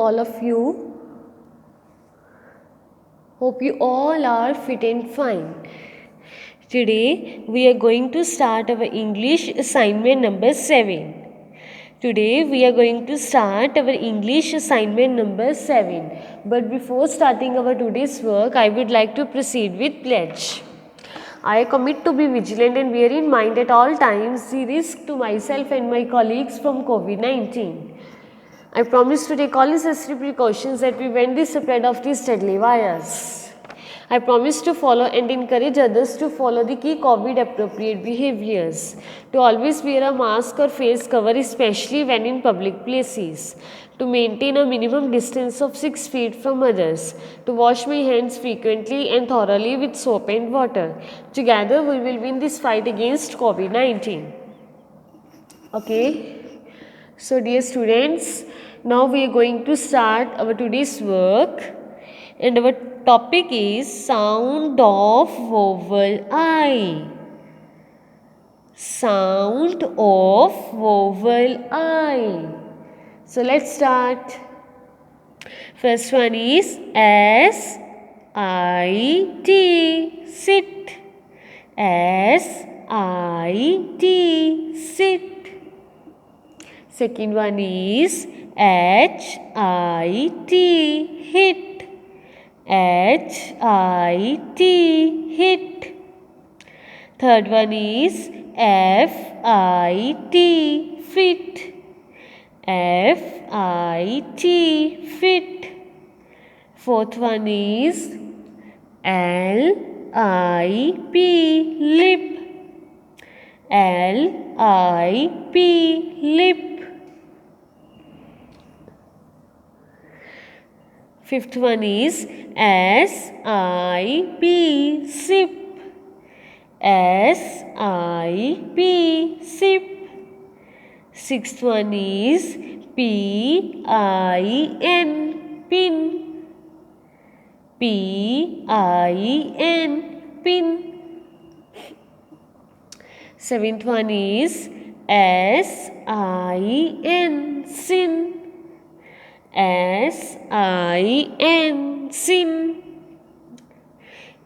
all of you. Hope you all are fit and fine. Today we are going to start our English assignment number 7. Today we are going to start our English assignment number 7. But before starting our today's work, I would like to proceed with pledge. I commit to be vigilant and bear in mind at all times the risk to myself and my colleagues from COVID-19. I promise to take all necessary precautions that prevent the spread of this deadly virus. I promise to follow and encourage others to follow the key COVID appropriate behaviors, to always wear a mask or face cover, especially when in public places, to maintain a minimum distance of 6 feet from others, to wash my hands frequently and thoroughly with soap and water. Together we will win this fight against COVID-19. Okay. So dear students, now we are going to start our today's work, and our topic is sound of vowel I. Sound of vowel I. So let's start. First one is S-I-T, sit. S-I-T, sit. Second one is H-I-T, hit. H-I-T, hit. Third one is F-I-T, fit. F-I-T, fit. Fourth one is L-I-P, lip. L-I-P, lip. Fifth one is S-I-P, sip. S-I-P, sip. Sixth one is P-I-N, pin. P-I-N, pin. Seventh one is S-I-N, sin. S-I-N, sin.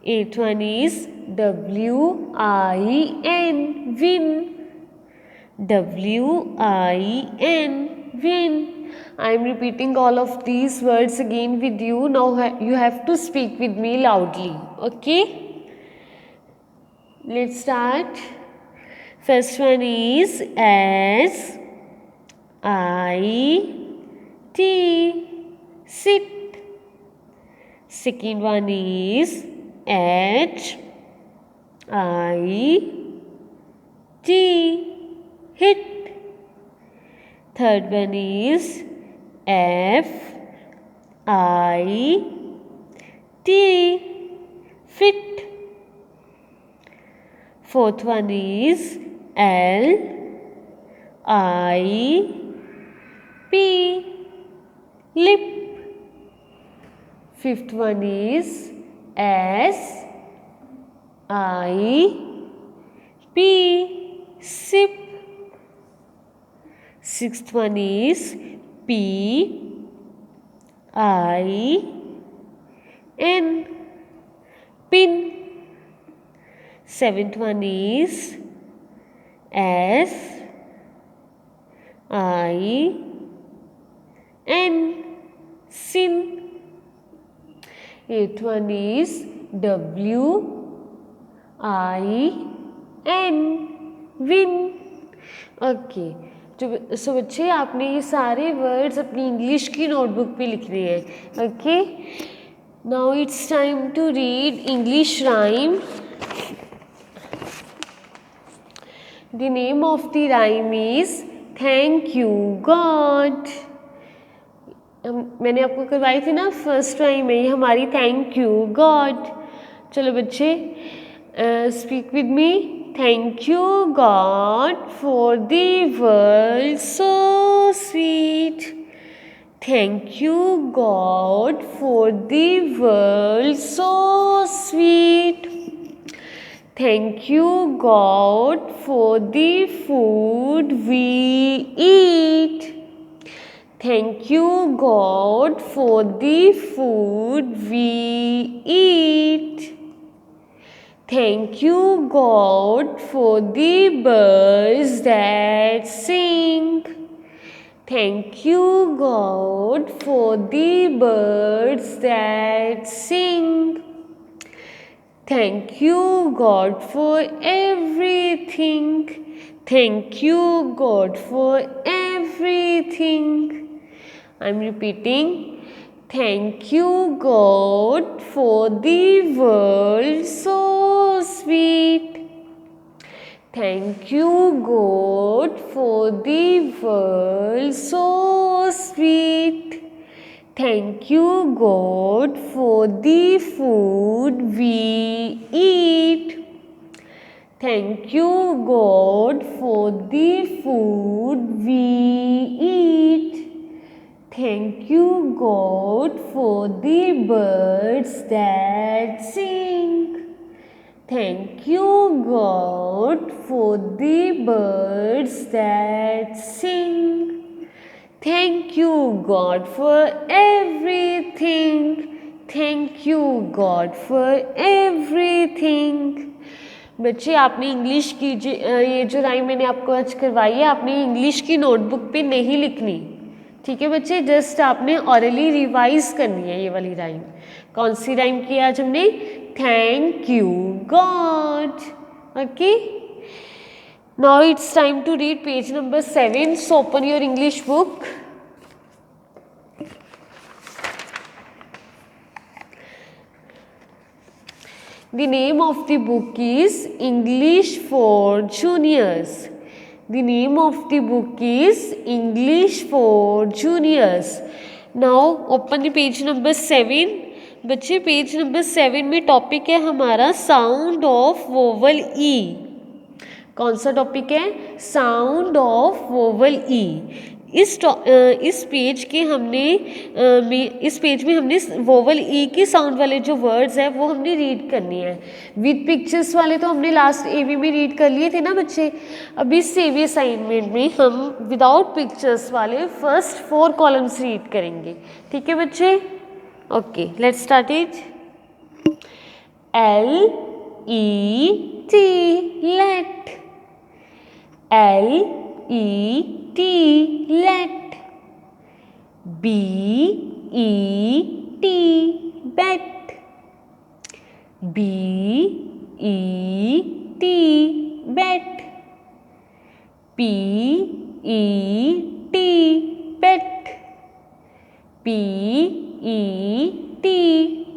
Eighth one is W-I-N, win. W-I-N, win. I am repeating all of these words again with you. Now you have to speak with me loudly. Okay? Let's start. First one is S-I-T, sit. Second one is H-I-T, hit. Third one is F-I-T, fit. Fourth one is L-I-P, lip. Fifth one is S-I-P, sip. Sixth one is P-I-N, pin. Seventh one is S-I-N, sin. Eighth one is W-I-N, win. Okay. सो बच्चे आपने ये सारे words अपनी English की notebook पे लिखने हैं. Okay. Now it's time to read English rhyme. The name of the rhyme is thank you God. मैंने आपको करवाई थी ना फर्स्ट राइम में, ये हमारी थैंक यू गॉड. चलो बच्चे speak with me. Thank you God for the world so sweet. Thank you God for the world so sweet. Thank you God for the food we eat. Thank you God for the food we eat. Thank you God for the birds that sing. Thank you God for the birds that sing. Thank you God for everything. Thank you God for everything. I'm repeating. Thank you God for the world so sweet. Thank you God for the world so sweet. Thank you God for the food we eat. Thank you God for the food we eat. Thank you God for the birds that sing. Thank you God for the birds that sing. Thank you God for everything. Thank you God for everything. बच्चे आपने English की ये जो rhyme मैंने आपको आज करवाई है, आपने इंग्लिश की नोटबुक पे नहीं लिखनी, ठीक है बच्चे, जस्ट आपने ऑरली रिवाइज करनी है ये वाली राइम। कौन सी राइम की आज हमने? Thank you God. Okay, now it's time to read page number 7. So open your English book. The name of the book is English for Juniors. The name of the book is English for Juniors. Now open the page number 7. बच्चे page number 7 में topic है हमारा sound of vowel ई. कौन सा topic है? Sound of vowel ई. इस page के हमने इस पेज में हमने वोवल ई के साउंड वाले जो वर्ड्स हैं वो हमने रीड करनी है. विद पिक्चर्स वाले तो हमने लास्ट एवी में रीड कर लिए थे ना बच्चे. अब इस एवी असाइनमेंट में हम विदाउट पिक्चर्स वाले फर्स्ट 4 कॉलम्स रीड करेंगे. ठीक है बच्चे? Okay, let's start it. LET let. LET let. BET bet. BET bet. PET pet. PET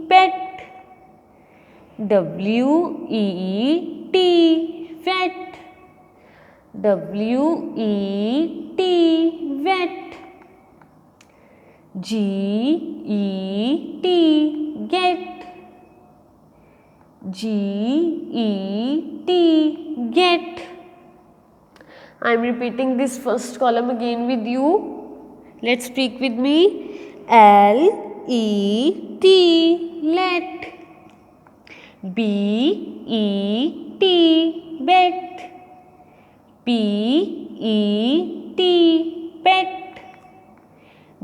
pet. WET vet. WET vet. GET get. GET get. I am repeating this first column again with you. Let's speak with me. LET let. BET bet. PET pet.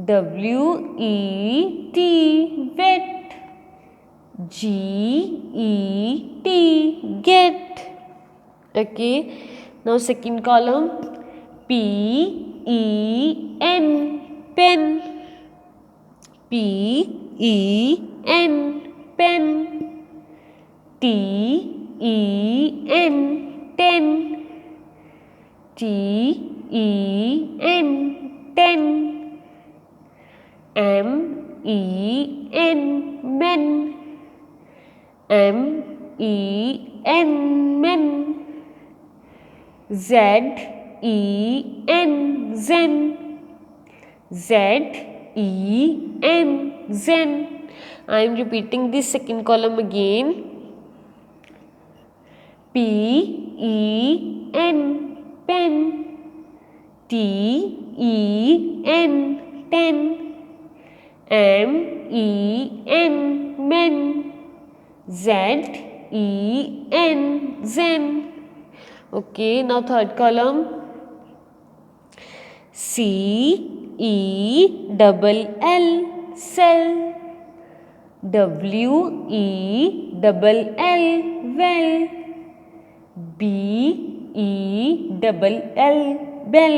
WET vet. GET get. Okay, now second column. PEN pen. PEN pen. TEN ten. TEN ten. MEN men. MEN men. ZEN zen. ZEN zen. I am repeating this second column again. PEN pen. TEN ten. MEN men. ZEN zen. Okay, now third column. CEN E double L cell. W E double L well. B E double L bell.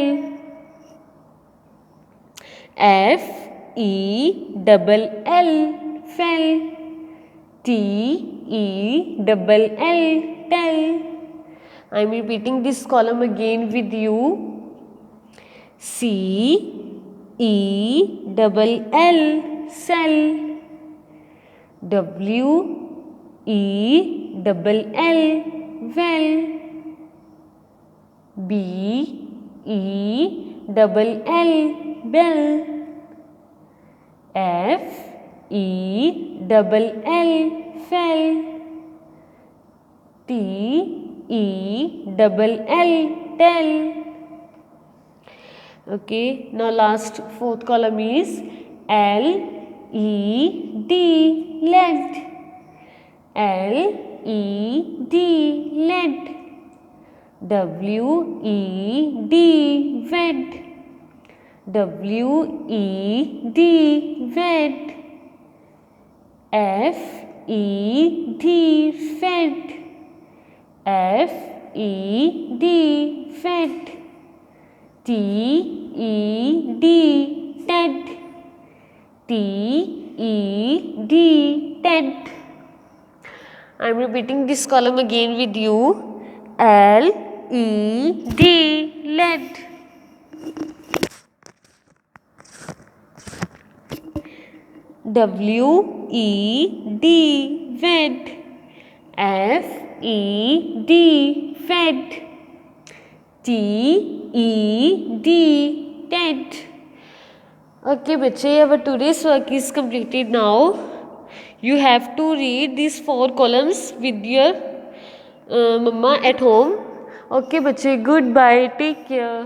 F E double L fell. T E double L tell. I am repeating this column again with you. C E double L cell. W E double L well. B E double L bell. F E double L fell. T E double L tell. Okay, now last fourth column is L E D lead. L E D lead. W E D wed. W E D wed. F E D fed. F E D fed. T E D ted. T E D ted. I am repeating this column again with you. L E D lead. W E D wed. F E D fed. T E D ted. Okay बच्चे, our today's work is completed now. You have to read these 4 columns with your mama at home. Okay बच्चे, goodbye, take care.